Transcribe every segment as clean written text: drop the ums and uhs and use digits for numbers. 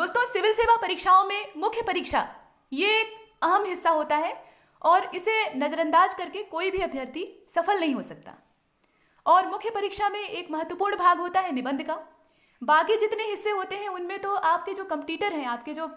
दोस्तों, सिविल सेवा परीक्षाओं में मुख्य परीक्षा ये एक अहम हिस्सा होता है और इसे नज़रअंदाज करके कोई भी अभ्यर्थी सफल नहीं हो सकता। और मुख्य परीक्षा में एक महत्वपूर्ण भाग होता है निबंध का। बाकी जितने हिस्से होते हैं उनमें तो आपके जो कंपटीटर हैं, आपके जो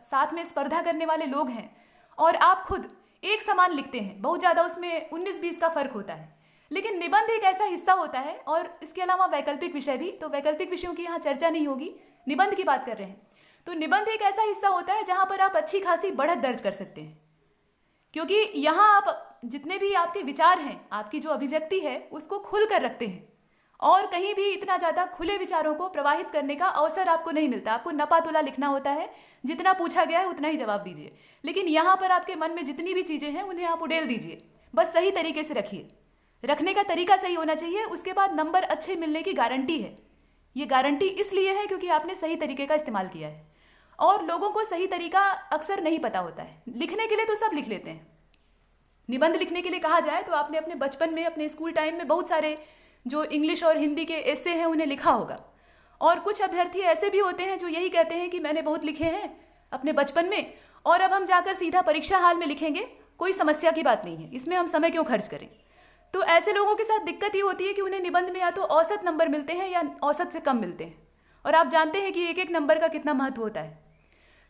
साथ में स्पर्धा करने वाले लोग हैं और आप खुद एक समान लिखते हैं, बहुत ज़्यादा उसमें 19-20 का फर्क होता है। लेकिन निबंध एक ऐसा हिस्सा होता है और इसके अलावा वैकल्पिक विषय भी, तो वैकल्पिक विषयों की यहाँ चर्चा नहीं होगी, निबंध की बात कर रहे हैं। तो निबंध एक ऐसा हिस्सा होता है जहाँ पर आप अच्छी खासी बढ़त दर्ज कर सकते हैं, क्योंकि यहाँ आप जितने भी आपके विचार हैं, आपकी जो अभिव्यक्ति है उसको खुल कर रखते हैं और कहीं भी इतना ज़्यादा खुले विचारों को प्रवाहित करने का अवसर आपको नहीं मिलता। आपको नपातुला लिखना होता है, जितना पूछा गया है उतना ही जवाब दीजिए। लेकिन यहाँ पर आपके मन में जितनी भी चीज़ें हैं उन्हें आप उड़ेल दीजिए, बस सही तरीके से रखिए। रखने का तरीका सही होना चाहिए, उसके बाद नंबर अच्छे मिलने की गारंटी है। ये गारंटी इसलिए है क्योंकि आपने सही तरीके का इस्तेमाल किया है और लोगों को सही तरीका अक्सर नहीं पता होता है। लिखने के लिए तो सब लिख लेते हैं। निबंध लिखने के लिए कहा जाए तो आपने अपने बचपन में, अपने स्कूल टाइम में बहुत सारे जो इंग्लिश और हिंदी के एसे हैं उन्हें लिखा होगा। और कुछ अभ्यर्थी ऐसे भी होते हैं जो यही कहते हैं कि मैंने बहुत लिखे हैं अपने बचपन में और अब हम जाकर सीधा परीक्षा हाल में लिखेंगे, कोई समस्या की बात नहीं है, इसमें हम समय क्यों खर्च करें। तो ऐसे लोगों के साथ दिक्कत ये होती है कि उन्हें निबंध में या तो औसत नंबर मिलते हैं या औसत से कम मिलते हैं, और आप जानते हैं कि एक एक नंबर का कितना महत्व होता है।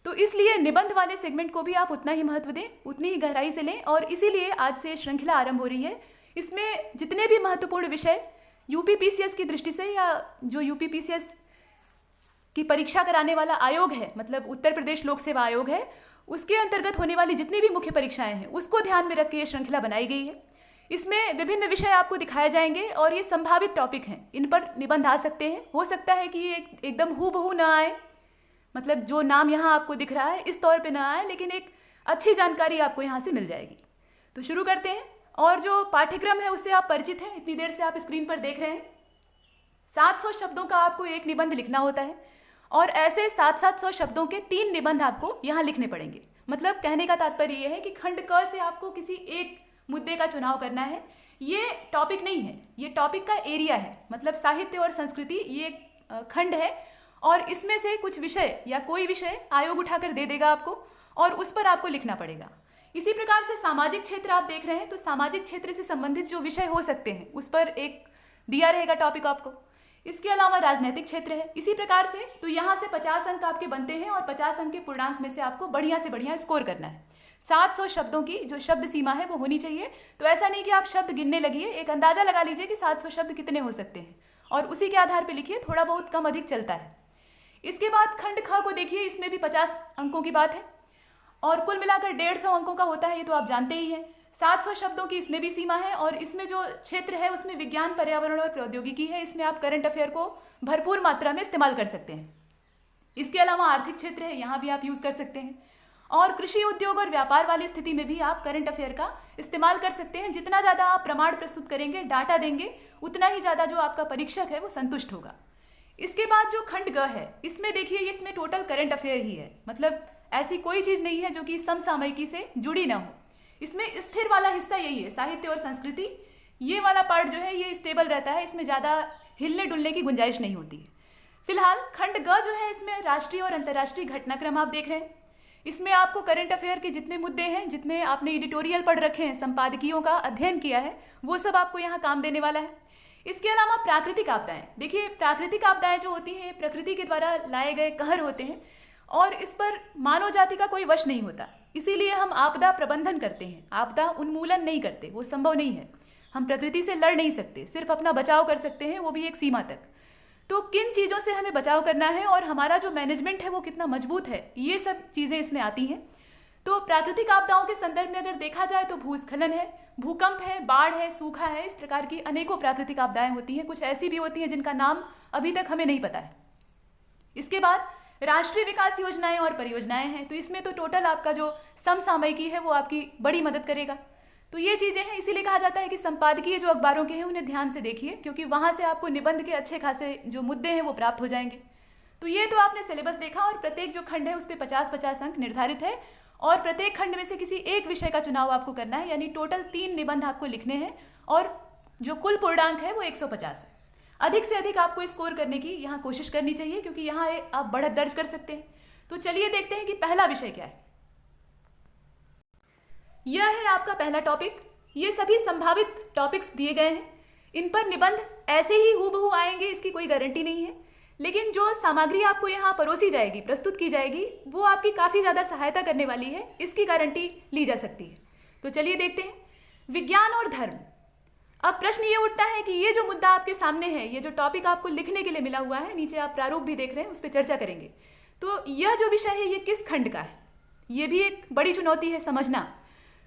तो इसलिए निबंध वाले सेगमेंट को भी आप उतना ही महत्व दें, उतनी ही गहराई से लें। और इसीलिए आज से श्रृंखला आरंभ हो रही है। इसमें जितने भी महत्वपूर्ण विषय यूपीपीसीएस की दृष्टि से, या जो यूपीपीसीएस की परीक्षा कराने वाला आयोग है, मतलब उत्तर प्रदेश लोक सेवा आयोग है, उसके अंतर्गत होने वाली जितनी भी मुख्य परीक्षाएं हैं उसको ध्यान में रख के ये श्रृंखला बनाई गई है। इसमें विभिन्न विषय आपको दिखाए जाएंगे और ये संभावित टॉपिक हैं, इन पर निबंध आ सकते हैं। हो सकता है कि ये एकदम हूबहू ना आए, मतलब जो नाम यहाँ आपको दिख रहा है इस तौर पे ना आए, लेकिन एक अच्छी जानकारी आपको यहाँ से मिल जाएगी। तो शुरू करते हैं। और जो पाठ्यक्रम है उससे आप परिचित हैं, इतनी देर से आप स्क्रीन पर देख रहे हैं। 700 शब्दों का आपको एक निबंध लिखना होता है और ऐसे 700 शब्दों के 3 निबंध आपको यहाँ लिखने पड़ेंगे। मतलब कहने का तात्पर्य ये है कि खंड क से आपको किसी एक मुद्दे का चुनाव करना है। ये टॉपिक नहीं है, ये टॉपिक का एरिया है। मतलब साहित्य और संस्कृति ये खंड है और इसमें से कुछ विषय या कोई विषय आयोग उठाकर दे देगा आपको और उस पर आपको लिखना पड़ेगा। इसी प्रकार से सामाजिक क्षेत्र आप देख रहे हैं, तो सामाजिक क्षेत्र से संबंधित जो विषय हो सकते हैं उस पर एक दिया रहेगा टॉपिक आपको। इसके अलावा राजनीतिक क्षेत्र है इसी प्रकार से। तो यहाँ से 50 अंक आपके बनते हैं और 50 अंक के पूर्णांक में से आपको बढ़िया से बढ़िया स्कोर करना है। 700 शब्दों की जो शब्द सीमा है वो होनी चाहिए। तो ऐसा नहीं कि आप शब्द गिनने लगिए, एक अंदाजा लगा लीजिए कि 700 शब्द कितने हो सकते हैं और उसी के आधार पर लिखिए, थोड़ा बहुत कम अधिक चलता है। इसके बाद खंड ख को देखिए, इसमें भी 50 अंकों की बात है और कुल मिलाकर 150 अंकों का होता है, ये तो आप जानते ही हैं। 700 शब्दों की इसमें भी सीमा है और इसमें जो क्षेत्र है उसमें विज्ञान, पर्यावरण और प्रौद्योगिकी है। इसमें आप करंट अफेयर को भरपूर मात्रा में इस्तेमाल कर सकते हैं। इसके अलावा आर्थिक क्षेत्र है, यहाँ भी आप यूज़ कर सकते हैं। और कृषि, उद्योग और व्यापार वाली स्थिति में भी आप करंट अफेयर का इस्तेमाल कर सकते हैं। जितना ज़्यादा आप प्रमाण प्रस्तुत करेंगे, डाटा देंगे, उतना ही ज़्यादा जो आपका परीक्षक है वो संतुष्ट होगा। इसके बाद जो खंड ग है, इसमें देखिए इसमें टोटल करंट अफेयर ही है। मतलब ऐसी कोई चीज़ नहीं है जो कि समसामयिकी से जुड़ी ना हो। इसमें स्थिर वाला हिस्सा यही है, साहित्य और संस्कृति। ये वाला पार्ट जो है ये स्टेबल रहता है, इसमें ज़्यादा हिलने डुलने की गुंजाइश नहीं होती है। फिलहाल खंड ग जो है इसमें राष्ट्रीय और अंतर्राष्ट्रीय घटनाक्रम आप देख रहे हैं। इसमें आपको करंट अफेयर के जितने मुद्दे हैं, जितने आपने एडिटोरियल पढ़ रखे हैं, संपादकीयों का अध्ययन किया है, वो सब आपको यहाँ काम देने वाला है। इसके अलावा प्राकृतिक आपदाएं, देखिए प्राकृतिक आपदाएं जो होती हैं प्रकृति के द्वारा लाए गए कहर होते हैं और इस पर मानव जाति का कोई वश नहीं होता। इसीलिए हम आपदा प्रबंधन करते हैं, आपदा उन्मूलन नहीं करते, वो संभव नहीं है। हम प्रकृति से लड़ नहीं सकते, सिर्फ अपना बचाव कर सकते हैं, वो भी एक सीमा तक। तो किन चीज़ों से हमें बचाव करना है और हमारा जो मैनेजमेंट है वो कितना मजबूत है, ये सब चीज़ें इसमें आती हैं। तो प्राकृतिक आपदाओं के संदर्भ में अगर देखा जाए तो भूस्खलन है, भूकंप है, बाढ़ है, सूखा है, इस प्रकार की अनेकों प्राकृतिक आपदाएं होती हैं। कुछ ऐसी भी होती हैं जिनका नाम अभी तक हमें नहीं पता है। इसके बाद राष्ट्रीय विकास योजनाएं और परियोजनाएं हैं। तो इसमें तो टोटल आपका जो समसामयिकी है वो आपकी बड़ी मदद करेगा। तो ये चीज़ें हैं, इसीलिए कहा जाता है कि संपादकीय जो अखबारों के हैं उन्हें ध्यान से देखिए, क्योंकि वहाँ से आपको निबंध के अच्छे खासे जो मुद्दे हैं वो प्राप्त हो जाएंगे। तो ये तो आपने सिलेबस देखा और प्रत्येक जो खंड है उस पर 50-50 अंक निर्धारित है और प्रत्येक खंड में से किसी एक विषय का चुनाव आपको करना है, यानी टोटल 3 निबंध आपको लिखने हैं और जो कुल पूर्णांक है वो 150 है। अधिक से अधिक आपको स्कोर करने की यहाँ कोशिश करनी चाहिए, क्योंकि यहाँ आप बढ़त दर्ज कर सकते हैं। तो चलिए देखते हैं कि पहला विषय क्या है। यह है आपका पहला टॉपिक। ये सभी संभावित टॉपिक्स दिए गए हैं। इन पर निबंध ऐसे ही हूबहू आएंगे, इसकी कोई गारंटी नहीं है, लेकिन जो सामग्री आपको यहाँ परोसी जाएगी, प्रस्तुत की जाएगी, वो आपकी काफ़ी ज़्यादा सहायता करने वाली है, इसकी गारंटी ली जा सकती है। तो चलिए देखते हैं, विज्ञान और धर्म। अब प्रश्न ये उठता है कि ये जो मुद्दा आपके सामने है, ये जो टॉपिक आपको लिखने के लिए मिला हुआ है, नीचे आप प्रारूप भी देख रहे हैं, उस पर चर्चा करेंगे। तो यह जो विषय है ये किस खंड का है, ये भी एक बड़ी चुनौती है समझना।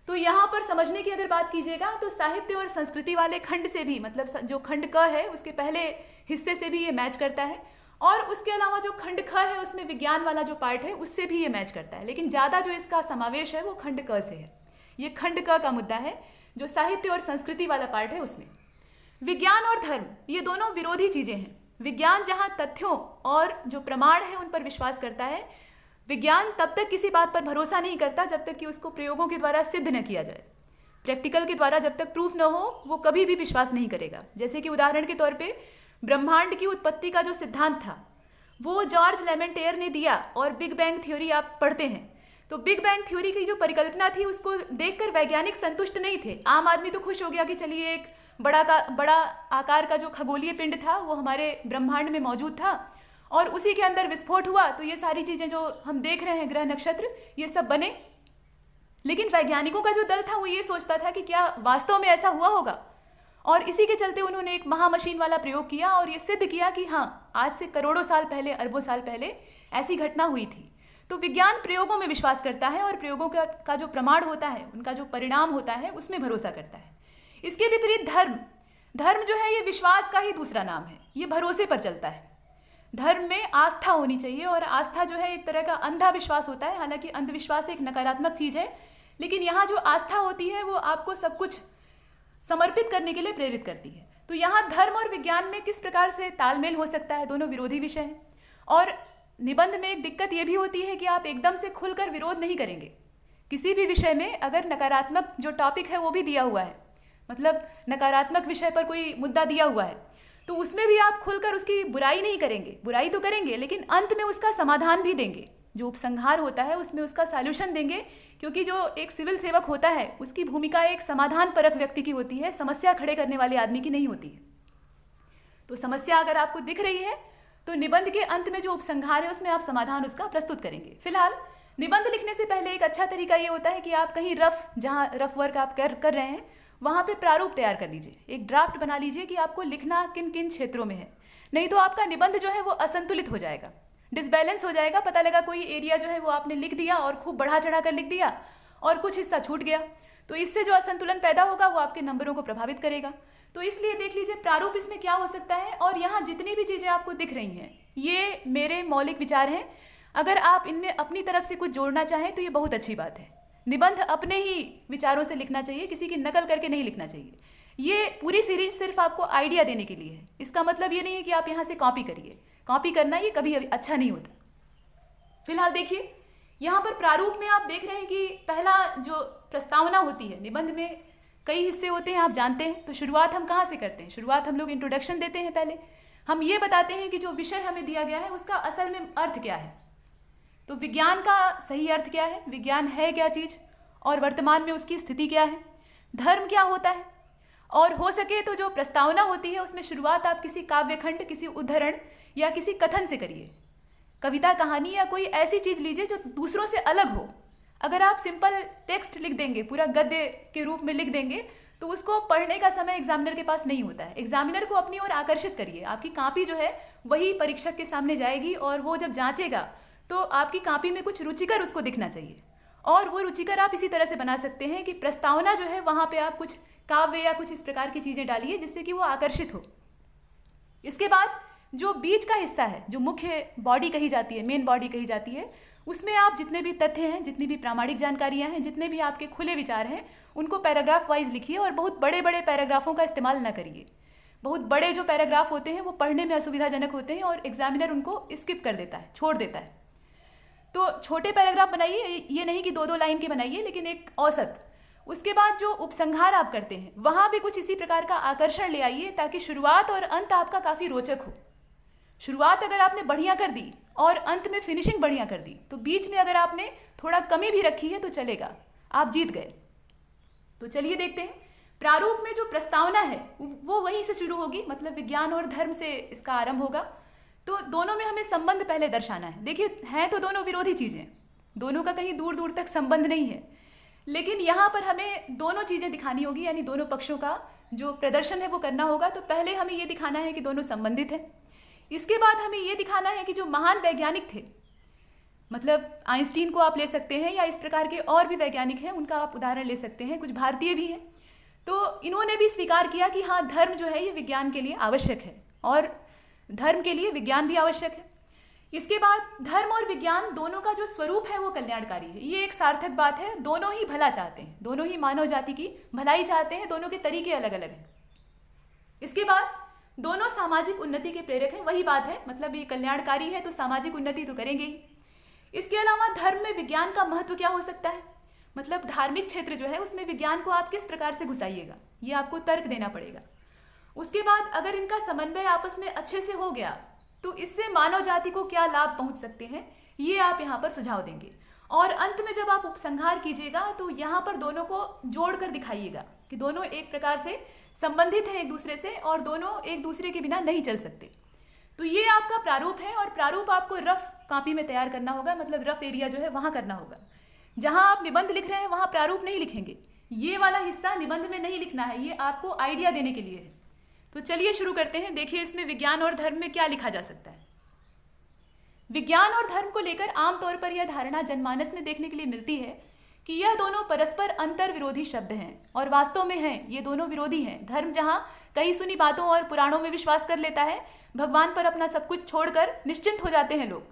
तो यहाँ पर समझने की अगर बात कीजिएगा तो साहित्य और संस्कृति वाले खंड से भी, मतलब जो खंड क है उसके पहले हिस्से से भी ये मैच करता है, और उसके अलावा जो खंड ख है उसमें विज्ञान वाला जो पार्ट है उससे भी ये मैच करता है, लेकिन ज़्यादा जो इसका समावेश है वो खंड क से है। ये खंड क का मुद्दा है, जो साहित्य और संस्कृति वाला पार्ट है उसमें। विज्ञान और धर्म ये दोनों विरोधी चीज़ें हैं। विज्ञान जहाँ तथ्यों और जो प्रमाण है उन पर विश्वास करता है, विज्ञान तब तक किसी बात पर भरोसा नहीं करता जब तक कि उसको प्रयोगों के द्वारा सिद्ध न किया जाए। प्रैक्टिकल के द्वारा जब तक प्रूफ न हो वो कभी भी विश्वास नहीं करेगा। जैसे कि उदाहरण के तौर पे ब्रह्मांड की उत्पत्ति का जो सिद्धांत था वो जॉर्ज लेमेंटेयर ने दिया, और बिग बैंग थ्योरी आप पढ़ते हैं तो बिग बैंग थ्योरी की जो परिकल्पना थी उसको देखकर वैज्ञानिक संतुष्ट नहीं थे। आम आदमी तो खुश हो गया कि चलिए एक बड़ा आकार का जो खगोलीय पिंड था वो हमारे ब्रह्मांड में मौजूद था और उसी के अंदर विस्फोट हुआ, तो ये सारी चीज़ें जो हम देख रहे हैं, ग्रह नक्षत्र, ये सब बने। लेकिन वैज्ञानिकों का जो दल था वो ये सोचता था कि क्या वास्तव में ऐसा हुआ होगा, और इसी के चलते उन्होंने एक महामशीन वाला प्रयोग किया और ये सिद्ध किया कि हाँ, आज से करोड़ों साल पहले, अरबों साल पहले ऐसी घटना हुई थी। तो विज्ञान प्रयोगों में विश्वास करता है और प्रयोगों का जो प्रमाण होता है, उनका जो परिणाम होता है, उसमें भरोसा करता है। इसके विपरीत धर्म जो है ये विश्वास का ही दूसरा नाम है, ये भरोसे पर चलता है। धर्म में आस्था होनी चाहिए, और आस्था जो है एक तरह का अंधा विश्वास होता है। हालांकि अंधविश्वास एक नकारात्मक चीज़ है, लेकिन यहाँ जो आस्था होती है वो आपको सब कुछ समर्पित करने के लिए प्रेरित करती है। तो यहाँ धर्म और विज्ञान में किस प्रकार से तालमेल हो सकता है, दोनों विरोधी विषय हैं। और निबंध में एक दिक्कत ये भी होती है कि आप एकदम से खुलकर विरोध नहीं करेंगे किसी भी विषय में। अगर नकारात्मक जो टॉपिक है वो भी दिया हुआ है, मतलब नकारात्मक विषय पर कोई मुद्दा दिया हुआ है, तो उसमें भी आप खुलकर उसकी बुराई नहीं करेंगे। बुराई तो करेंगे लेकिन अंत में उसका समाधान भी देंगे। जो उपसंहार होता है उसमें उसका सॉल्यूशन देंगे, क्योंकि जो एक सिविल सेवक होता है उसकी भूमिका एक समाधान परक व्यक्ति की होती है, समस्या खड़े करने वाले आदमी की नहीं होती है। तो समस्या अगर आपको दिख रही है तो निबंध के अंत में जो उपसंहार है उसमें आप समाधान उसका प्रस्तुत करेंगे। फिलहाल निबंध लिखने से पहले एक अच्छा तरीका ये होता है कि आप कहीं जहाँ रफ वर्क आप कर रहे हैं वहाँ पे प्रारूप तैयार कर लीजिए, एक ड्राफ्ट बना लीजिए कि आपको लिखना किन किन क्षेत्रों में है। नहीं तो आपका निबंध जो है वो असंतुलित हो जाएगा, डिसबैलेंस हो जाएगा। पता लगा कोई एरिया जो है वो आपने लिख दिया और खूब बढ़ा चढ़ा कर लिख दिया और कुछ हिस्सा छूट गया, तो इससे जो असंतुलन पैदा होगा वो आपके नंबरों को प्रभावित करेगा। तो इसलिए देख लीजिए प्रारूप इसमें क्या हो सकता है। और यहाँ जितनी भी चीज़ें आपको दिख रही हैं ये मेरे मौलिक विचार हैं। अगर आप इनमें अपनी तरफ से कुछ जोड़ना चाहें तो ये बहुत अच्छी बात है। निबंध अपने ही विचारों से लिखना चाहिए, किसी की नकल करके नहीं लिखना चाहिए। ये पूरी सीरीज सिर्फ आपको आइडिया देने के लिए है। इसका मतलब ये नहीं है कि आप यहाँ से कॉपी करिए। कॉपी करना ये कभी अच्छा नहीं होता। फिलहाल देखिए यहाँ पर प्रारूप में आप देख रहे हैं कि पहला जो प्रस्तावना होती है, निबंध में कई हिस्से होते हैं, आप जानते हैं। तो शुरुआत हम कहाँ से करते हैं? शुरुआत हम लोग इंट्रोडक्शन देते हैं। पहले हम ये बताते हैं कि जो विषय हमें दिया गया है उसका असल में अर्थ क्या है। तो विज्ञान का सही अर्थ क्या है, विज्ञान है क्या चीज़, और वर्तमान में उसकी स्थिति क्या है। धर्म क्या होता है, और हो सके तो जो प्रस्तावना होती है उसमें शुरुआत आप किसी काव्यखंड, किसी उद्धरण या किसी कथन से करिए। कविता, कहानी या कोई ऐसी चीज़ लीजिए जो दूसरों से अलग हो। अगर आप सिंपल टेक्स्ट लिख देंगे, पूरा गद्य के रूप में लिख देंगे, तो उसको पढ़ने का समय एग्जामिनर के पास नहीं होता है। एग्जामिनर को अपनी ओर आकर्षित करिए। आपकी कॉपी जो है वही परीक्षक के सामने जाएगी, और वो जब जांचेगा तो आपकी कॉपी में कुछ रुचिकर उसको दिखना चाहिए। और वो रुचिकर आप इसी तरह से बना सकते हैं कि प्रस्तावना जो है वहाँ पे आप कुछ काव्य या कुछ इस प्रकार की चीज़ें डालिए जिससे कि वो आकर्षित हो। इसके बाद जो बीच का हिस्सा है, जो मुख्य बॉडी कही जाती है, मेन बॉडी कही जाती है, उसमें आप जितने भी तथ्य हैं, जितनी भी प्रामाणिक जानकारियाँ हैं, जितने भी आपके खुले विचार हैं, उनको पैराग्राफ वाइज लिखिए। और बहुत बड़े बड़े पैराग्राफों का इस्तेमाल न करिए। बहुत बड़े जो पैराग्राफ होते हैं वो पढ़ने में असुविधाजनक होते हैं और एग्जामिनर उनको स्किप कर देता है, छोड़ देता है। तो छोटे पैराग्राफ बनाइए, ये नहीं कि 2-2 लाइन के बनाइए, लेकिन एक औसत। उसके बाद जो उपसंहार आप करते हैं वहाँ भी कुछ इसी प्रकार का आकर्षण ले आइए, ताकि शुरुआत और अंत आपका काफ़ी रोचक हो। शुरुआत अगर आपने बढ़िया कर दी और अंत में फिनिशिंग बढ़िया कर दी। तो बीच में अगर आपने थोड़ा कमी भी रखी है तो चलेगा, आप जीत गए। तो चलिए देखते हैं प्रारूप में जो प्रस्तावना है वो वहीं से शुरू होगी, मतलब विज्ञान और धर्म से इसका आरंभ होगा। तो दोनों में हमें संबंध पहले दर्शाना है। देखिए हैं तो दोनों विरोधी चीज़ें, दोनों का कहीं दूर दूर तक संबंध नहीं है, लेकिन यहाँ पर हमें दोनों चीज़ें दिखानी होगी, यानी दोनों पक्षों का जो प्रदर्शन है वो करना होगा। तो पहले हमें ये दिखाना है कि दोनों संबंधित हैं। इसके बाद हमें ये दिखाना है कि जो महान वैज्ञानिक थे, मतलब आइंस्टीन को आप ले सकते हैं या इस प्रकार के और भी वैज्ञानिक हैं, उनका आप उदाहरण ले सकते हैं, कुछ भारतीय भी हैं, तो इन्होंने भी स्वीकार किया कि हाँ धर्म जो है ये विज्ञान के लिए आवश्यक है और धर्म के लिए विज्ञान भी आवश्यक है। इसके बाद धर्म और विज्ञान दोनों का जो स्वरूप है वो कल्याणकारी है, ये एक सार्थक बात है। दोनों ही भला चाहते हैं, दोनों ही मानव जाति की भलाई चाहते हैं, दोनों के तरीके अलग अलग हैं। इसके बाद दोनों सामाजिक उन्नति के प्रेरक हैं, वही बात है, मतलब ये कल्याणकारी है तो सामाजिक उन्नति तो करेंगे ही। इसके अलावा धर्म में विज्ञान का महत्व क्या हो सकता है, मतलब धार्मिक क्षेत्र जो है उसमें विज्ञान को आप किस प्रकार से घुसाइएगा, ये आपको तर्क देना पड़ेगा। उसके बाद अगर इनका समन्वय आपस में अच्छे से हो गया तो इससे मानव जाति को क्या लाभ पहुंच सकते हैं, ये आप यहाँ पर सुझाव देंगे। और अंत में जब आप उपसंहार कीजिएगा तो यहाँ पर दोनों को जोड़कर दिखाइएगा कि दोनों एक प्रकार से संबंधित हैं एक दूसरे से और दोनों एक दूसरे के बिना नहीं चल सकते। तो ये आपका प्रारूप है और प्रारूप आपको रफ कॉपी में तैयार करना होगा, मतलब रफ एरिया जो है वहाँ करना होगा। जहाँ आप निबंध लिख रहे हैं वहाँ प्रारूप नहीं लिखेंगे, ये वाला हिस्सा निबंध में नहीं लिखना है, ये आपको आइडिया देने के लिए है। तो चलिए शुरू करते हैं। देखिए इसमें विज्ञान और धर्म में क्या लिखा जा सकता है। विज्ञान और धर्म को लेकर आमतौर पर यह धारणा जनमानस में देखने के लिए मिलती है कि यह दोनों परस्पर अंतर विरोधी शब्द हैं, और वास्तव में हैं, ये दोनों विरोधी हैं। धर्म जहाँ कई सुनी बातों और पुराणों में विश्वास कर लेता है, भगवान पर अपना सब कुछ छोड़कर निश्चिंत हो जाते हैं लोग,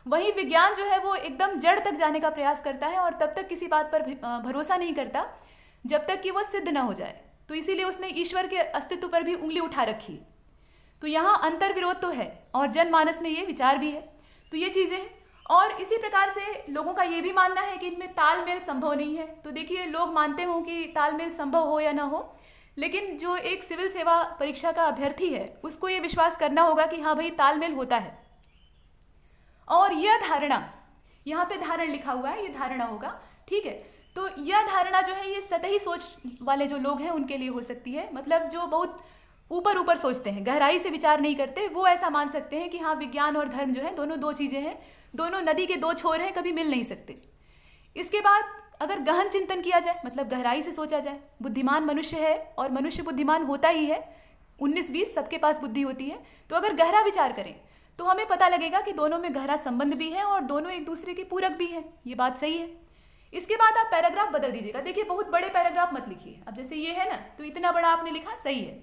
वहीं विज्ञान जो है वो एकदम जड़ तक जाने का प्रयास करता है और तब तक किसी बात पर भरोसा नहीं करता जब तक कि वह सिद्ध न हो जाए। तो इसीलिए उसने ईश्वर के अस्तित्व पर भी उंगली उठा रखी। तो यहाँ अंतर विरोध तो है और जनमानस में ये विचार भी है। तो ये चीज़ें हैं, और इसी प्रकार से लोगों का ये भी मानना है कि इनमें तालमेल संभव नहीं है। तो देखिए लोग मानते हों कि तालमेल संभव हो या ना हो, लेकिन जो एक सिविल सेवा परीक्षा का अभ्यर्थी है उसको ये विश्वास करना होगा कि हाँ भाई तालमेल होता है। और यह धारणा, यहाँ पे धारण लिखा हुआ है, ये धारणा होगा, ठीक है। तो यह धारणा जो है ये सतही सोच वाले जो लोग हैं उनके लिए हो सकती है, मतलब जो बहुत ऊपर ऊपर सोचते हैं, गहराई से विचार नहीं करते, वो ऐसा मान सकते हैं कि हाँ विज्ञान और धर्म जो है दोनों दो चीज़ें हैं, दोनों नदी के दो छोर हैं, कभी मिल नहीं सकते। इसके बाद अगर गहन चिंतन किया जाए, मतलब गहराई से सोचा जाए, बुद्धिमान मनुष्य है और मनुष्य बुद्धिमान होता ही है, 19-20 सबके पास बुद्धि होती है। तो अगर गहरा विचार करें तो हमें पता लगेगा कि दोनों में गहरा संबंध भी है और दोनों एक दूसरे के पूरक भी हैं, ये बात सही है। इसके बाद आप पैराग्राफ बदल दीजिएगा। देखिए बहुत बड़े पैराग्राफ मत लिखिए, अब जैसे ये है ना, तो इतना बड़ा आपने लिखा, सही है,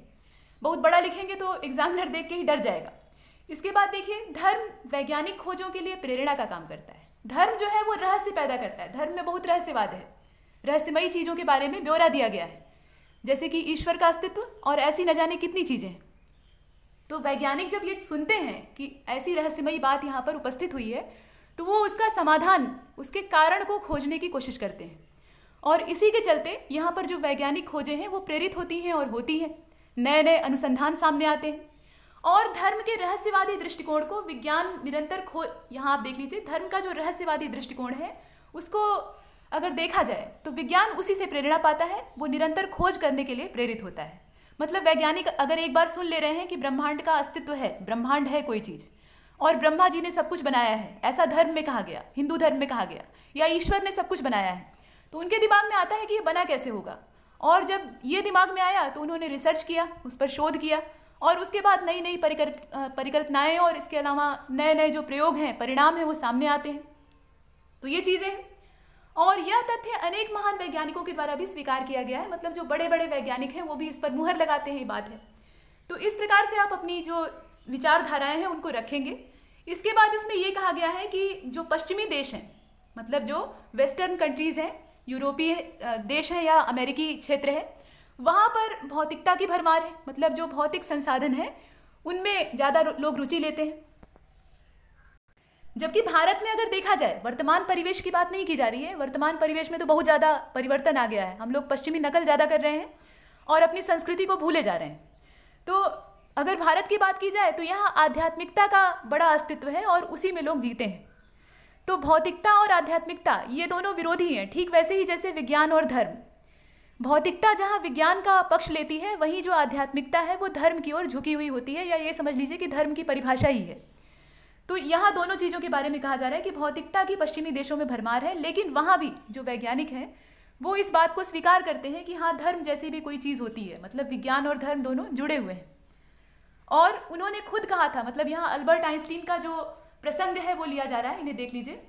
बहुत बड़ा लिखेंगे तो एग्जामिनर देख के ही डर जाएगा। इसके बाद देखिए धर्म वैज्ञानिक खोजों के लिए प्रेरणा का काम करता है। धर्म जो है वो रहस्य पैदा करता है, धर्म में बहुत रहस्यवाद है, रहस्यमयी चीज़ों के बारे में ब्यौरा दिया गया है, जैसे कि ईश्वर का अस्तित्व और ऐसी न जाने कितनी चीज़ें हैं। तो वैज्ञानिक जब ये सुनते हैं कि ऐसी रहस्यमयी बात यहाँ पर उपस्थित हुई है तो वो उसका समाधान, उसके कारण को खोजने की कोशिश करते हैं, और इसी के चलते यहाँ पर जो वैज्ञानिक खोजें हैं वो प्रेरित होती हैं और होती हैं, नए नए अनुसंधान सामने आते हैं। और धर्म के रहस्यवादी दृष्टिकोण को विज्ञान निरंतर यहाँ आप देख लीजिए, धर्म का जो रहस्यवादी दृष्टिकोण है उसको अगर देखा जाए तो विज्ञान उसी से प्रेरणा पाता है, वो निरंतर खोज करने के लिए प्रेरित होता है। मतलब वैज्ञानिक अगर एक बार सुन ले रहे हैं कि ब्रह्मांड का अस्तित्व है, ब्रह्मांड है कोई चीज़ और ब्रह्मा जी ने सब कुछ बनाया है, ऐसा धर्म में कहा गया, हिंदू धर्म में कहा गया, या ईश्वर ने सब कुछ बनाया है, तो उनके दिमाग में आता है कि ये बना कैसे होगा। और जब ये दिमाग में आया तो उन्होंने रिसर्च किया, उस पर शोध किया, और उसके बाद नई नई परिकल्पनाएं और इसके अलावा नए नए जो प्रयोग हैं, परिणाम हैं, वो सामने आते हैं। तो ये चीज़ें हैं, और यह तथ्य अनेक महान वैज्ञानिकों के द्वारा भी स्वीकार किया गया है, मतलब जो बड़े बड़े वैज्ञानिक हैं वो भी इस पर मुहर लगाते हैं, ये बात है। तो इस प्रकार से आप अपनी जो विचारधाराएं हैं उनको रखेंगे। इसके बाद इसमें ये कहा गया है कि जो पश्चिमी देश हैं, मतलब जो वेस्टर्न कंट्रीज़ हैं, यूरोपीय देश हैं या अमेरिकी क्षेत्र है, वहाँ पर भौतिकता की भरमार है, मतलब जो भौतिक संसाधन है उनमें ज़्यादा लोग रुचि लेते हैं। जबकि भारत में अगर देखा जाए, वर्तमान परिवेश की बात नहीं की जा रही है, वर्तमान परिवेश में तो बहुत ज़्यादा परिवर्तन आ गया है, हम लोग पश्चिमी नकल ज़्यादा कर रहे हैं और अपनी संस्कृति को भूले जा रहे हैं। तो अगर भारत की बात की जाए तो यहाँ आध्यात्मिकता का बड़ा अस्तित्व है और उसी में लोग जीते हैं। तो भौतिकता और आध्यात्मिकता ये दोनों विरोधी हैं, ठीक वैसे ही जैसे विज्ञान और धर्म। भौतिकता जहाँ विज्ञान का पक्ष लेती है, वहीं जो आध्यात्मिकता है वो धर्म की ओर झुकी हुई होती है, या ये समझ लीजिए कि धर्म की परिभाषा ही है। तो यहाँ दोनों चीज़ों के बारे में कहा जा रहा है कि भौतिकता की पश्चिमी देशों में भरमार है, लेकिन वहाँ भी जो वैज्ञानिक हैं वो इस बात को स्वीकार करते हैं कि हाँ, धर्म जैसी भी कोई चीज़ होती है, मतलब विज्ञान और धर्म दोनों जुड़े हुए हैं। और उन्होंने खुद कहा था, मतलब यहाँ अल्बर्ट आइंस्टीन का जो प्रसंग है वो लिया जा रहा है, इन्हें देख लीजिए।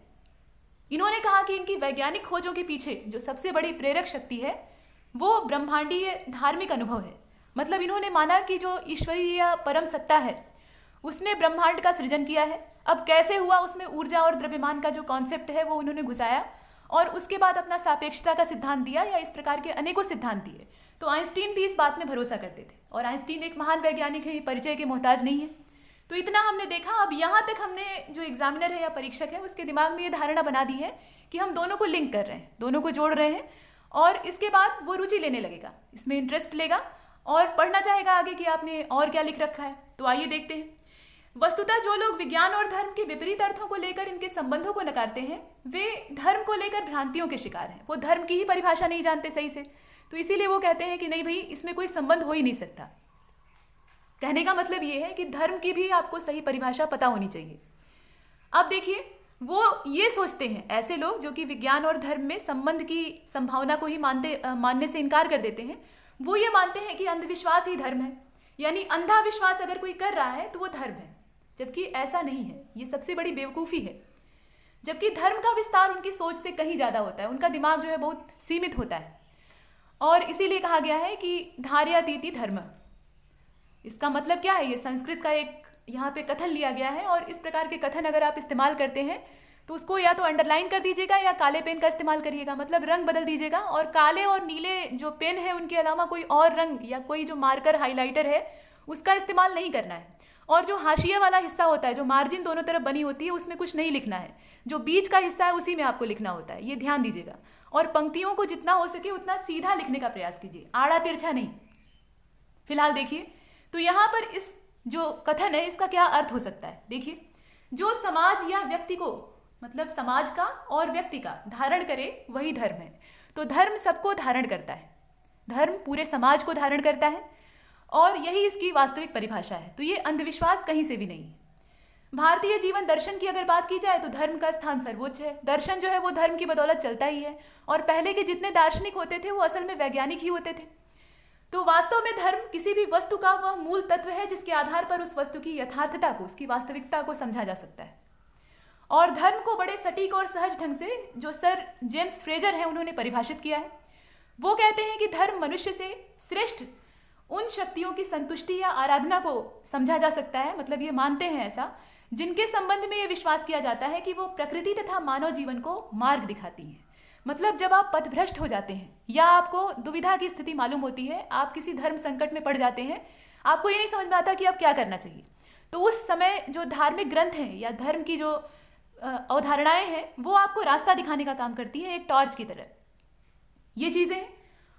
इन्होंने कहा कि इनकी वैज्ञानिक खोजों के पीछे जो सबसे बड़ी प्रेरक शक्ति है वो ब्रह्मांडीय धार्मिक अनुभव है। मतलब इन्होंने माना कि जो ईश्वरीय परम सत्ता है उसने ब्रह्मांड का सृजन किया है। अब कैसे हुआ, उसमें ऊर्जा और द्रव्यमान का जो कॉन्सेप्ट है वो उन्होंने घुसाया, और उसके बाद अपना सापेक्षता का सिद्धांत दिया, या इस प्रकार के अनेकों सिद्धांत दिए। तो आइंस्टीन भी इस बात में भरोसा करते थे, और आइंस्टीन एक महान वैज्ञानिक है, ये परिचय के मोहताज नहीं है। तो इतना हमने देखा। अब यहाँ तक हमने जो एग्जामिनर है या परीक्षक है उसके दिमाग में ये धारणा बना दी है कि हम दोनों को लिंक कर रहे हैं, दोनों को जोड़ रहे हैं, और इसके बाद वो रुचि लेने लगेगा, इसमें इंटरेस्ट लेगा और पढ़ना चाहेगा आगे कि आपने और क्या लिख रखा है। तो आइए देखते हैं। वस्तुतः जो लोग विज्ञान और धर्म के विपरीत अर्थों को लेकर इनके संबंधों को नकारते हैं वे धर्म को लेकर भ्रांतियों के शिकार हैं। वो धर्म की ही परिभाषा नहीं जानते सही से, तो इसीलिए वो कहते हैं कि नहीं भाई, इसमें कोई संबंध हो ही नहीं सकता। कहने का मतलब ये है कि धर्म की भी आपको सही परिभाषा पता होनी चाहिए। अब देखिए, वो ये सोचते हैं, ऐसे लोग जो कि विज्ञान और धर्म में संबंध की संभावना को ही मानने से इनकार कर देते हैं, वो ये मानते हैं कि अंधविश्वास ही धर्म है, यानी अंधा विश्वास अगर कोई कर रहा है तो वो धर्म है, जबकि ऐसा नहीं है। ये सबसे बड़ी बेवकूफ़ी है। जबकि धर्म का विस्तार उनकी सोच से कहीं ज़्यादा होता है, उनका दिमाग जो है बहुत सीमित होता है, और इसीलिए कहा गया है कि धार्यातीति धर्म। इसका मतलब क्या है? ये संस्कृत का एक यहाँ पे कथन लिया गया है, और इस प्रकार के कथन अगर आप इस्तेमाल करते हैं तो उसको या तो अंडरलाइन कर दीजिएगा या काले पेन का इस्तेमाल करिएगा, मतलब रंग बदल दीजिएगा, और काले और नीले जो पेन है उनके अलावा कोई और रंग या कोई जो मार्कर हाइलाइटर है उसका इस्तेमाल नहीं करना है। और जो हाशिया वाला हिस्सा होता है, जो मार्जिन दोनों तरफ बनी होती है, उसमें कुछ नहीं लिखना है। जो बीच का हिस्सा है उसी में आपको लिखना होता है, ये ध्यान दीजिएगा। और पंक्तियों को जितना हो सके उतना सीधा लिखने का प्रयास कीजिए, आड़ा तिरछा नहीं। फिलहाल देखिए, तो यहाँ पर इस जो कथन है इसका क्या अर्थ हो सकता है। देखिए, जो समाज या व्यक्ति को, मतलब समाज का और व्यक्ति का धारण करे वही धर्म है। तो धर्म सबको धारण करता है, धर्म पूरे समाज को धारण करता है, और यही इसकी वास्तविक परिभाषा है। तो ये अंधविश्वास कहीं से भी नहीं है। भारतीय जीवन दर्शन की अगर बात की जाए तो धर्म का स्थान सर्वोच्च है। दर्शन जो है वो धर्म की बदौलत चलता ही है, और पहले के जितने दार्शनिक होते थे वो असल में वैज्ञानिक ही होते थे। तो वास्तव में धर्म किसी भी वस्तु का वह मूल तत्व है जिसके आधार पर उस वस्तु की यथार्थता को, उसकी वास्तविकता को समझा जा सकता है। और धर्म को बड़े सटीक और सहज ढंग से जो सर जेम्स फ्रेजर हैं उन्होंने परिभाषित किया है। वो कहते हैं कि धर्म मनुष्य से श्रेष्ठ उन शक्तियों की संतुष्टि या आराधना को समझा जा सकता है, मतलब ये मानते हैं ऐसा, जिनके संबंध में ये विश्वास किया जाता है कि वो प्रकृति तथा मानव जीवन को मार्ग दिखाती हैं। मतलब जब आप पथभ्रष्ट हो जाते हैं या आपको दुविधा की स्थिति मालूम होती है, आप किसी धर्म संकट में पड़ जाते हैं, आपको ये नहीं समझ में आता कि अब क्या करना चाहिए, तो उस समय जो धार्मिक ग्रंथ हैं या धर्म की जो अवधारणाएं हैं वो आपको रास्ता दिखाने का काम करती है, एक टॉर्च की तरह। ये चीज़ें।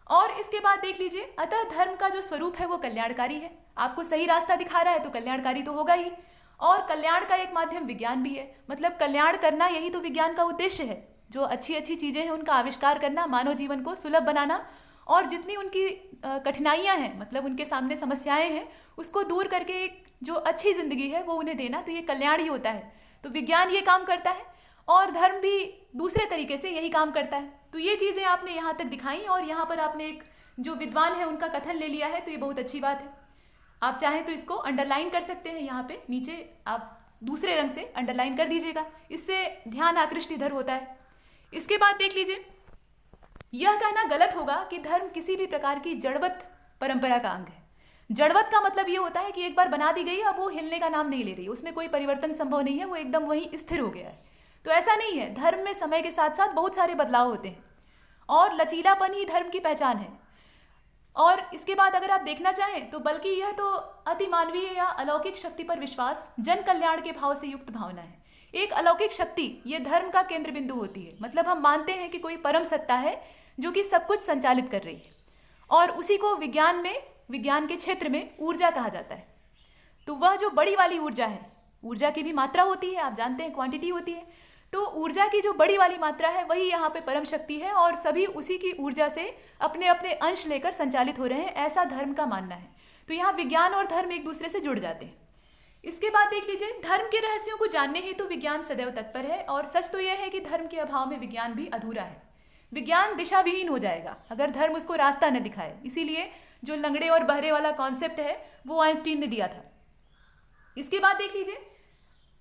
और इसके बाद देख लीजिए, अतः धर्म का जो स्वरूप है वो कल्याणकारी है। आपको सही रास्ता दिखा रहा है तो कल्याणकारी तो होगा ही, और कल्याण का एक माध्यम विज्ञान भी है। मतलब कल्याण करना, यही तो विज्ञान का उद्देश्य है। जो अच्छी अच्छी चीज़ें हैं उनका आविष्कार करना, मानव जीवन को सुलभ बनाना, और जितनी उनकी कठिनाइयाँ हैं, मतलब उनके सामने समस्याएं हैं, उसको दूर करके एक जो अच्छी ज़िंदगी है वो उन्हें देना, तो ये कल्याण ही होता है। तो विज्ञान ये काम करता है, और धर्म भी दूसरे तरीके से यही काम करता है। तो ये चीज़ें आपने यहाँ तक दिखाई, और यहाँ पर आपने एक जो विद्वान है उनका कथन ले लिया है, तो ये बहुत अच्छी बात है। आप चाहें तो इसको अंडरलाइन कर सकते हैं, यहाँ पे नीचे आप दूसरे रंग से अंडरलाइन कर दीजिएगा, इससे ध्यान आकृष्ट इधर होता है। इसके बाद देख लीजिए, यह कहना गलत होगा कि धर्म किसी भी प्रकार की जड़वत परंपरा का अंग है। जड़वत का मतलब ये होता है कि एक बार बना दी गई, अब वो हिलने का नाम नहीं ले रही, उसमें कोई परिवर्तन संभव नहीं है, वो एकदम वहीं स्थिर हो गया है। तो ऐसा नहीं है। धर्म में समय के साथ साथ बहुत सारे बदलाव होते हैं, और लचीलापन ही धर्म की पहचान है। और इसके बाद अगर आप देखना चाहें तो बल्कि यह तो अति मानवीय या अलौकिक शक्ति पर विश्वास, जन कल्याण के भाव से युक्त भावना है। एक अलौकिक शक्ति ये धर्म का केंद्र बिंदु होती है। मतलब हम मानते हैं कि कोई परम सत्ता है जो कि सब कुछ संचालित कर रही है, और उसी को विज्ञान के क्षेत्र में ऊर्जा कहा जाता है। तो वह जो बड़ी वाली ऊर्जा है, ऊर्जा की भी मात्रा होती है, आप जानते हैं क्वांटिटी होती है, तो ऊर्जा की जो बड़ी वाली मात्रा है वही यहाँ पे परम शक्ति है और सभी उसी की ऊर्जा से अपने अपने अंश लेकर संचालित हो रहे हैं, ऐसा धर्म का मानना है। तो यहाँ विज्ञान और धर्म एक दूसरे से जुड़ जाते हैं। इसके बाद देख लीजिए, धर्म के रहस्यों को जानने हेतु विज्ञान सदैव तत्पर है और सच तो यह है कि धर्म के अभाव में विज्ञान भी अधूरा है। विज्ञान दिशा विहीन हो जाएगा अगर धर्म उसको रास्ता न दिखाए। इसीलिए जो लंगड़े और बहरे वाला कॉन्सेप्ट है वो आइंस्टीन ने दिया था। इसके बाद देख लीजिए,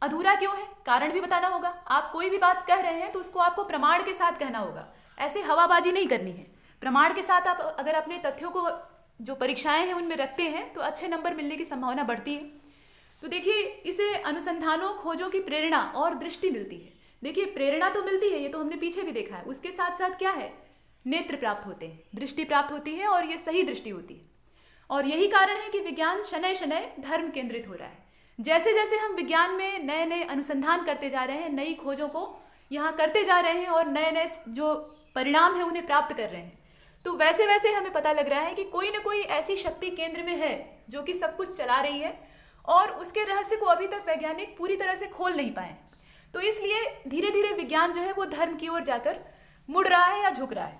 अधूरा क्यों है, कारण भी बताना होगा। आप कोई भी बात कह रहे हैं तो उसको आपको प्रमाण के साथ कहना होगा, ऐसे हवाबाजी नहीं करनी है। प्रमाण के साथ आप अगर अपने तथ्यों को जो परीक्षाएं हैं उनमें रखते हैं तो अच्छे नंबर मिलने की संभावना बढ़ती है। तो देखिए, इसे अनुसंधानों खोजों की प्रेरणा और दृष्टि मिलती है। देखिए, प्रेरणा तो मिलती है, ये तो हमने पीछे भी देखा है। उसके साथ साथ क्या है, नेत्र प्राप्त होते हैं, दृष्टि प्राप्त होती है और ये सही दृष्टि होती है। और यही कारण है कि विज्ञान शनय शनय धर्म केंद्रित हो रहा है। जैसे जैसे हम विज्ञान में नए नए अनुसंधान करते जा रहे हैं, नई खोजों को यहाँ करते जा रहे हैं और नए नए जो परिणाम है उन्हें प्राप्त कर रहे हैं, तो वैसे वैसे हमें पता लग रहा है कि कोई ना कोई ऐसी शक्ति केंद्र में है जो कि सब कुछ चला रही है और उसके रहस्य को अभी तक वैज्ञानिक पूरी तरह से खोल नहीं पाए। तो इसलिए धीरे धीरे विज्ञान जो है वो धर्म की ओर जाकर मुड़ रहा है या झुक रहा है।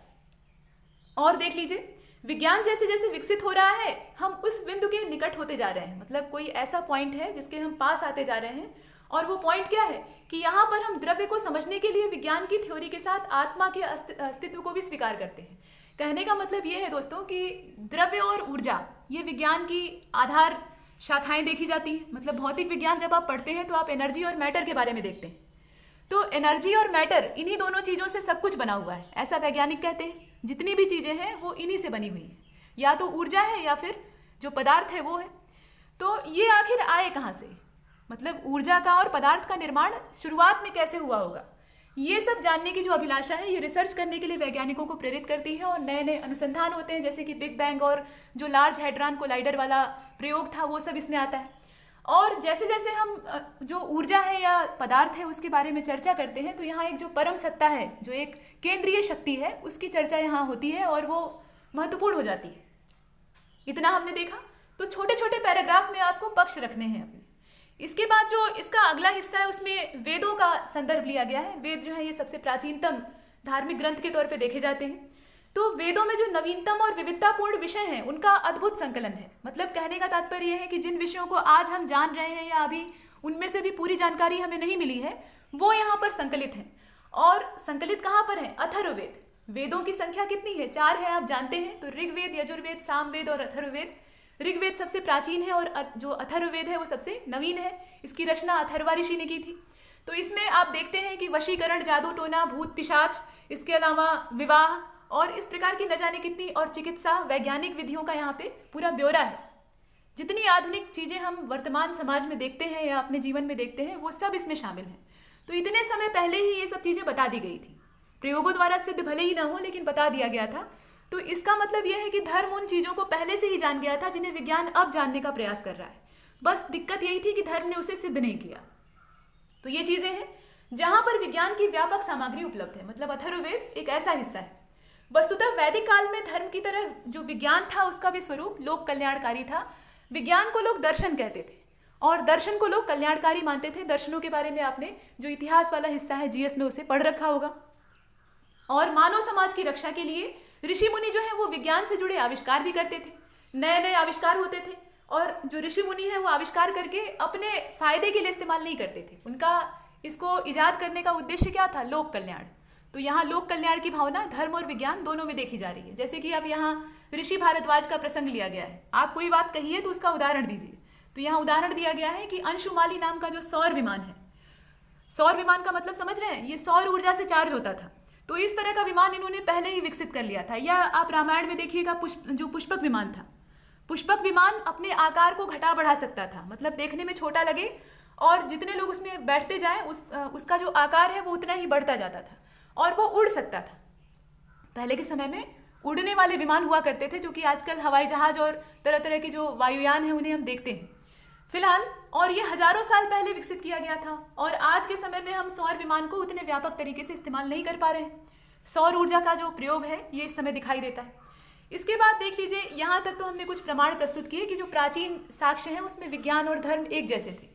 और देख लीजिए, विज्ञान जैसे जैसे विकसित हो रहा है हम उस बिंदु के निकट होते जा रहे हैं। मतलब कोई ऐसा पॉइंट है जिसके हम पास आते जा रहे हैं और वो पॉइंट क्या है कि यहाँ पर हम द्रव्य को समझने के लिए विज्ञान की थ्योरी के साथ आत्मा के अस्तित्व को भी स्वीकार करते हैं। कहने का मतलब ये है दोस्तों कि द्रव्य और ऊर्जा ये विज्ञान की आधार शाखाएं देखी जाती हैं। मतलब भौतिक विज्ञान जब आप पढ़ते हैं तो आप एनर्जी और मैटर के बारे में देखते हैं। तो एनर्जी और मैटर, इन्हीं दोनों चीज़ों से सब कुछ बना हुआ है, ऐसा वैज्ञानिक कहते हैं। जितनी भी चीज़ें हैं वो इन्हीं से बनी हुई हैं, या तो ऊर्जा है या फिर जो पदार्थ है वो है। तो ये आखिर आए कहाँ से, मतलब ऊर्जा का और पदार्थ का निर्माण शुरुआत में कैसे हुआ होगा, ये सब जानने की जो अभिलाषा है ये रिसर्च करने के लिए वैज्ञानिकों को प्रेरित करती है और नए नए अनुसंधान होते हैं, जैसे कि बिग बैंग और जो लार्ज हैड्रॉन कोलाइडर वाला प्रयोग था वो सब इसमें आता है। और जैसे जैसे हम जो ऊर्जा है या पदार्थ है उसके बारे में चर्चा करते हैं तो यहाँ एक जो परम सत्ता है, जो एक केंद्रीय शक्ति है, उसकी चर्चा यहाँ होती है और वो महत्वपूर्ण हो जाती है। इतना हमने देखा। तो छोटे छोटे पैराग्राफ में आपको पक्ष रखने हैं अपने। इसके बाद जो इसका अगला हिस्सा है उसमें वेदों का संदर्भ लिया गया है। वेद जो है ये सबसे प्राचीनतम धार्मिक ग्रंथ के तौर पे देखे जाते हैं। तो वेदों में जो नवीनतम और विविधतापूर्ण विषय हैं उनका अद्भुत संकलन है। मतलब कहने का तात्पर्य यह है कि जिन विषयों को आज हम जान रहे हैं या अभी उनमें से भी पूरी जानकारी हमें नहीं मिली है वो यहाँ पर संकलित है। और संकलित कहाँ पर है, अथर्ववेद। वेदों की संख्या कितनी है, 4 है, आप जानते हैं। तो ऋग्वेद, यजुर्वेद, सामवेद और अथर्ववेद। ऋग्वेद सबसे प्राचीन है और जो अथर्ववेद है वो सबसे नवीन है। इसकी रचना अथर्वा ऋषि ने की थी। तो इसमें आप देखते हैं कि वशीकरण, जादू टोना, भूत पिशाच, इसके अलावा विवाह और इस प्रकार की न जाने कितनी और चिकित्सा वैज्ञानिक विधियों का यहाँ पे पूरा ब्यौरा है। जितनी आधुनिक चीज़ें हम वर्तमान समाज में देखते हैं या अपने जीवन में देखते हैं वो सब इसमें शामिल हैं। तो इतने समय पहले ही ये सब चीज़ें बता दी गई थी, प्रयोगों द्वारा सिद्ध भले ही ना हो लेकिन बता दिया गया था। तो इसका मतलब यह है कि धर्म उन चीज़ों को पहले से ही जान गया था जिन्हें विज्ञान अब जानने का प्रयास कर रहा है। बस दिक्कत यही थी कि धर्म ने उसे सिद्ध नहीं किया। तो ये चीज़ें हैं जहाँ पर विज्ञान की व्यापक सामग्री उपलब्ध है। मतलब अथर्ववेद एक ऐसा हिस्सा है। वस्तुतः वैदिक काल में धर्म की तरह जो विज्ञान था उसका भी स्वरूप लोक कल्याणकारी था। विज्ञान को लोग दर्शन कहते थे और दर्शन को लोग कल्याणकारी मानते थे। दर्शनों के बारे में आपने जो इतिहास वाला हिस्सा है जीएस में उसे पढ़ रखा होगा। और मानव समाज की रक्षा के लिए ऋषि मुनि जो है वो विज्ञान से जुड़े आविष्कार भी करते थे। नए नए आविष्कार होते थे और जो ऋषि मुनि है वो आविष्कार करके अपने फायदे के लिए इस्तेमाल नहीं करते थे। उनका इसको इजाद करने का उद्देश्य क्या था, लोक कल्याण। तो यहाँ लोक कल्याण की भावना धर्म और विज्ञान दोनों में देखी जा रही है। जैसे कि अब यहाँ ऋषि भारद्वाज का प्रसंग लिया गया है। आप कोई बात कहिए तो उसका उदाहरण दीजिए। तो यहाँ उदाहरण दिया गया है कि अंशुमाली नाम का जो सौर विमान है, सौर विमान का मतलब समझ रहे हैं, ये सौर ऊर्जा से चार्ज होता था। तो इस तरह का विमान इन्होंने पहले ही विकसित कर लिया था। या आप रामायण में देखिएगा जो पुष्पक विमान था, पुष्पक विमान अपने आकार को घटा बढ़ा सकता था। मतलब देखने में छोटा लगे और जितने लोग उसमें बैठते जाएं उसका जो आकार है वो उतना ही बढ़ता जाता था और वो उड़ सकता था। पहले के समय में उड़ने वाले विमान हुआ करते थे, जो कि आजकल हवाई जहाज और तरह तरह के जो वायुयान हैं उन्हें हम देखते हैं फिलहाल। और ये हजारों साल पहले विकसित किया गया था और आज के समय में हम सौर विमान को उतने व्यापक तरीके से इस्तेमाल नहीं कर पा रहे हैं। सौर ऊर्जा का जो प्रयोग है ये इस समय दिखाई देता है। इसके बाद देख लीजिए, यहाँ तक तो हमने कुछ प्रमाण प्रस्तुत किए कि जो प्राचीन साक्ष्य हैं उसमें विज्ञान और धर्म एक जैसे थे।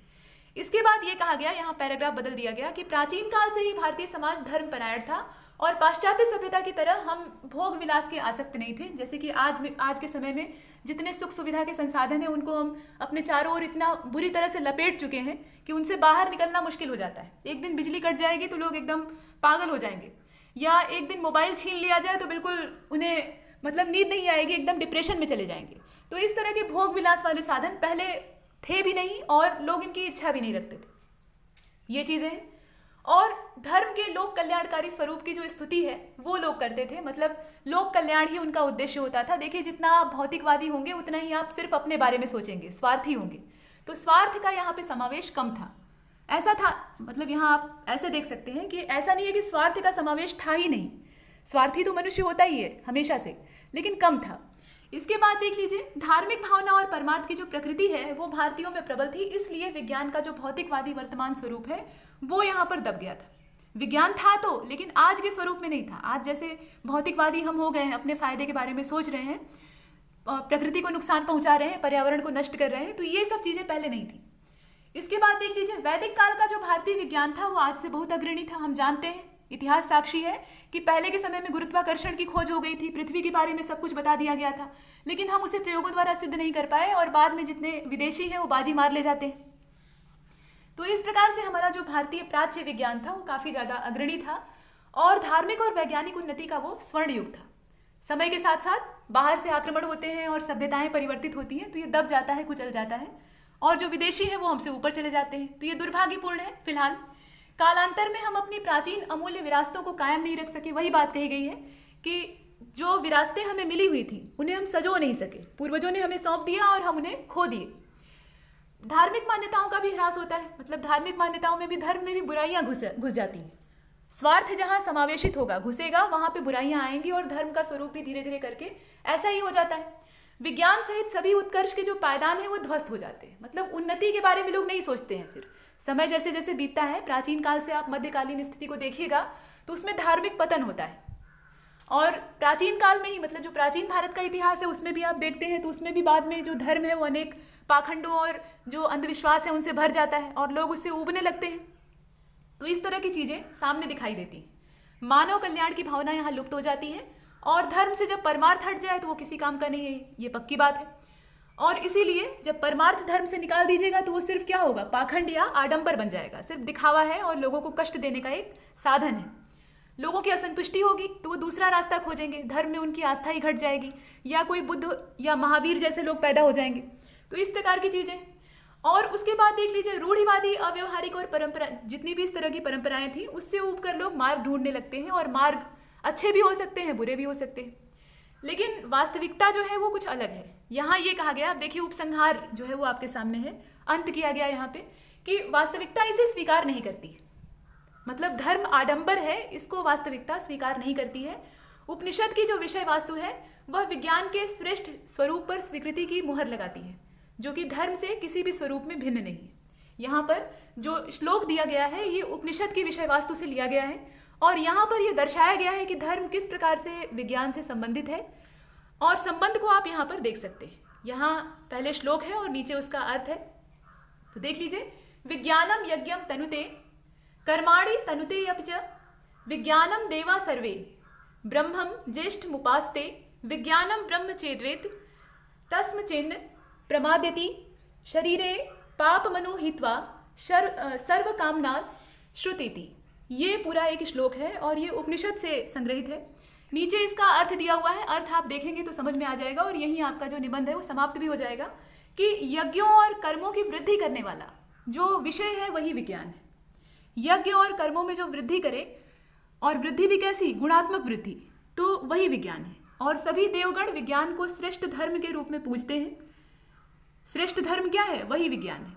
इसके बाद ये कहा गया, यहाँ पैराग्राफ बदल दिया गया कि प्राचीन काल से ही भारतीय समाज धर्म परायण था और पाश्चात्य सभ्यता की तरह हम भोग विलास के आसक्त नहीं थे। जैसे कि आज के समय में जितने सुख सुविधा के संसाधन हैं उनको हम अपने चारों ओर इतना बुरी तरह से लपेट चुके हैं कि उनसे बाहर निकलना मुश्किल हो जाता है। एक दिन बिजली कट जाएगी तो लोग एकदम पागल हो जाएंगे, या एक दिन मोबाइल छीन लिया जाए तो बिल्कुल उन्हें मतलब नींद नहीं आएगी, एकदम डिप्रेशन में चले जाएंगे। तो इस तरह के भोग विलास वाले साधन पहले थे भी नहीं और लोग इनकी इच्छा भी नहीं रखते थे। ये चीज़ें हैं। और धर्म के लोक कल्याणकारी स्वरूप की जो स्तुति है वो लोग करते थे, मतलब लोक कल्याण ही उनका उद्देश्य होता था। देखिए, जितना आप भौतिकवादी होंगे उतना ही आप सिर्फ अपने बारे में सोचेंगे, स्वार्थी होंगे। तो स्वार्थ का यहाँ पे समावेश कम था, ऐसा था। मतलब यहाँ आप ऐसे देख सकते हैं कि ऐसा नहीं है कि स्वार्थ का समावेश था ही नहीं, स्वार्थी तो मनुष्य होता ही है हमेशा से, लेकिन कम था। इसके बाद देख लीजिए, धार्मिक भावना और परमार्थ की जो प्रकृति है वो भारतीयों में प्रबल थी, इसलिए विज्ञान का जो भौतिकवादी वर्तमान स्वरूप है वो यहाँ पर दब गया था। विज्ञान था तो, लेकिन आज के स्वरूप में नहीं था। आज जैसे भौतिकवादी हम हो गए हैं, अपने फायदे के बारे में सोच रहे हैं, प्रकृति को नुकसान पहुंचा रहे हैं, पर्यावरण को नष्ट कर रहे हैं, तो ये सब चीज़ें पहले नहीं थी। इसके बाद देख लीजिए, वैदिक काल का जो भारतीय विज्ञान था वो आज से बहुत अग्रणी था। हम जानते हैं, इतिहास साक्षी है कि पहले के समय में गुरुत्वाकर्षण की खोज हो गई थी, पृथ्वी के बारे में सब कुछ बता दिया गया था, लेकिन हम उसे प्रयोगों द्वारा सिद्ध नहीं कर पाए और बाद में जितने विदेशी हैं वो बाजी मार ले जाते हैं। तो इस प्रकार से हमारा जो भारतीय प्राच्य विज्ञान था वो काफ़ी ज़्यादा अग्रणी था और धार्मिक और वैज्ञानिक उन्नति का वो स्वर्ण युग था। समय के साथ साथ बाहर से आक्रमण होते हैं और सभ्यताएं परिवर्तित होती हैं, तो ये दब जाता है, कुचल जाता है, और जो विदेशी हैं वो हमसे ऊपर चले जाते हैं। तो ये दुर्भाग्यपूर्ण है। फिलहाल कालांतर में हम अपनी प्राचीन अमूल्य विरासतों को कायम नहीं रख सके। वही बात कही गई है कि जो विरासतें हमें मिली हुई थी उन्हें हम सजो नहीं सके, पूर्वजों ने हमें सौंप दिया और हम उन्हें खो दिए। धार्मिक मान्यताओं का भी ह्रास होता है, मतलब धार्मिक मान्यताओं में भी, धर्म में भी बुराइयां घुस जाती हैं। स्वार्थ जहाँ समावेशित होगा, घुसेगा, वहाँ पे बुराइयां आएंगी और धर्म का स्वरूप भी धीरे धीरे करके ऐसा ही हो जाता है। विज्ञान सहित सभी उत्कर्ष के जो पायदान है वो ध्वस्त हो जाते हैं, मतलब उन्नति के बारे में लोग नहीं सोचते हैं। फिर समय जैसे जैसे बीतता है, प्राचीन काल से आप मध्यकालीन स्थिति को देखिएगा तो उसमें धार्मिक पतन होता है। और प्राचीन काल में ही, मतलब जो प्राचीन भारत का इतिहास है उसमें भी आप देखते हैं तो उसमें भी बाद में जो धर्म है वो अनेक पाखंडों और जो अंधविश्वास है उनसे भर जाता है और लोग उससे ऊबने लगते हैं। तो इस तरह की चीज़ें सामने दिखाई देती हैं। मानव कल्याण की भावना यहाँ लुप्त हो जाती है और धर्म से जब परमार्थ हट जाए तो वो किसी काम का नहीं है, ये पक्की बात है। और इसीलिए जब परमार्थ धर्म से निकाल दीजिएगा तो वो सिर्फ क्या होगा, पाखंड या आडंबर बन जाएगा, सिर्फ दिखावा है और लोगों को कष्ट देने का एक साधन है। लोगों की असंतुष्टि होगी तो वो दूसरा रास्ता खोजेंगे, धर्म में उनकी आस्था ही घट जाएगी, या कोई बुद्ध या महावीर जैसे लोग पैदा हो जाएंगे। तो इस प्रकार की चीज़ें। और उसके बाद देख लीजिए, रूढ़िवादी, अव्यवहारिक और परंपरा, जितनी भी इस तरह की परंपराएं थी उससे ऊब कर लोग मार्ग ढूंढने लगते हैं, और मार्ग अच्छे भी हो सकते हैं, बुरे भी हो सकते हैं, लेकिन वास्तविकता जो है वो कुछ अलग है। यहाँ ये कहा गया, आप देखिए उपसंहार जो है वो आपके सामने है, अंत किया गया यहाँ पे कि वास्तविकता इसे स्वीकार नहीं करती। मतलब धर्म आडंबर है, इसको वास्तविकता स्वीकार नहीं करती है। उपनिषद की जो विषय वास्तु है वह विज्ञान के श्रेष्ठ स्वरूप पर स्वीकृति की मुहर लगाती है, जो कि धर्म से किसी भी स्वरूप में भिन्न नहीं है। यहाँ पर जो श्लोक दिया गया है ये उपनिषद की विषय वास्तु से लिया गया है, और यहाँ पर यह दर्शाया गया है कि धर्म किस प्रकार से विज्ञान से संबंधित है, और संबंध को आप यहाँ पर देख सकते हैं। यहाँ पहले श्लोक है और नीचे उसका अर्थ है, तो देख लीजिए। विज्ञानम यज्ञम तनुते कर्माणि तनुते अपच विज्ञानम देवा सर्वे ब्रह्मम ज्येष्ठ मुपास्ते विज्ञानम ब्रह्म चेद्वेत तस्म चिन्ह प्रमाद्यति शरीरे पाप मनो हित्वा सर्व कामनास श्रुतिति। ये पूरा एक श्लोक है और ये उपनिषद से संग्रहित है। नीचे इसका अर्थ दिया हुआ है, अर्थ आप देखेंगे तो समझ में आ जाएगा, और यहीं आपका जो निबंध है वो समाप्त भी हो जाएगा कि यज्ञों और कर्मों की वृद्धि करने वाला जो विषय है वही विज्ञान है। यज्ञ और कर्मों में जो वृद्धि करे, और वृद्धि भी कैसी, गुणात्मक वृद्धि, तो वही विज्ञान है। और सभी देवगण विज्ञान को श्रेष्ठ धर्म के रूप में पूजते हैं। श्रेष्ठ धर्म क्या है, वही विज्ञान है।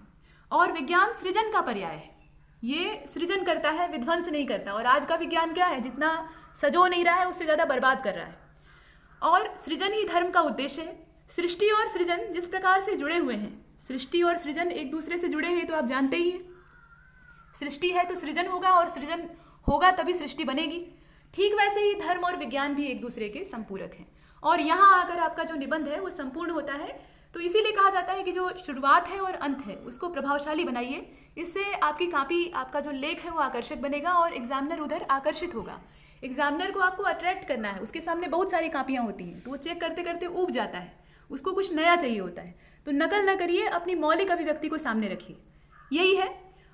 और विज्ञान सृजन का पर्याय है, ये सृजन करता है, विध्वंस नहीं करता। और आज का विज्ञान क्या है, जितना सजो नहीं रहा है उससे ज़्यादा बर्बाद कर रहा है। और सृजन ही धर्म का उद्देश्य है। सृष्टि और सृजन जिस प्रकार से जुड़े हुए हैं, सृष्टि और सृजन एक दूसरे से जुड़े हैं तो आप जानते ही हैं। सृष्टि है तो सृजन होगा, और सृजन होगा तभी सृष्टि बनेगी। ठीक वैसे ही धर्म और विज्ञान भी एक दूसरे के संपूरक हैं। और यहाँ आकर आपका जो निबंध है वो संपूर्ण होता है। तो इसीलिए कहा जाता है कि जो शुरुआत है और अंत है उसको प्रभावशाली बनाइए। इससे आपकी कॉपी, आपका जो लेख है वो आकर्षक बनेगा और एग्जामिनर उधर आकर्षित होगा। एग्जामिनर को आपको अट्रैक्ट करना है, उसके सामने बहुत सारी कापियाँ होती हैं तो वो चेक करते करते ऊब जाता है, उसको कुछ नया चाहिए होता है। तो नकल न करिए, अपनी मौलिक अभिव्यक्ति को सामने रखिए, यही है।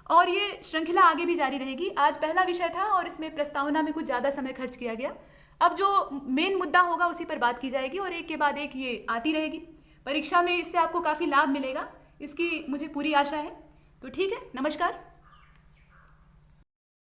और ये श्रृंखला आगे भी जारी रहेगी। आज पहला विषय था और इसमें प्रस्तावना में कुछ ज़्यादा समय खर्च किया गया। अब जो मेन मुद्दा होगा उसी पर बात की जाएगी और एक के बाद एक ये आती रहेगी। परीक्षा में इससे आपको काफ़ी लाभ मिलेगा, इसकी मुझे पूरी आशा है। तो ठीक है, नमस्कार।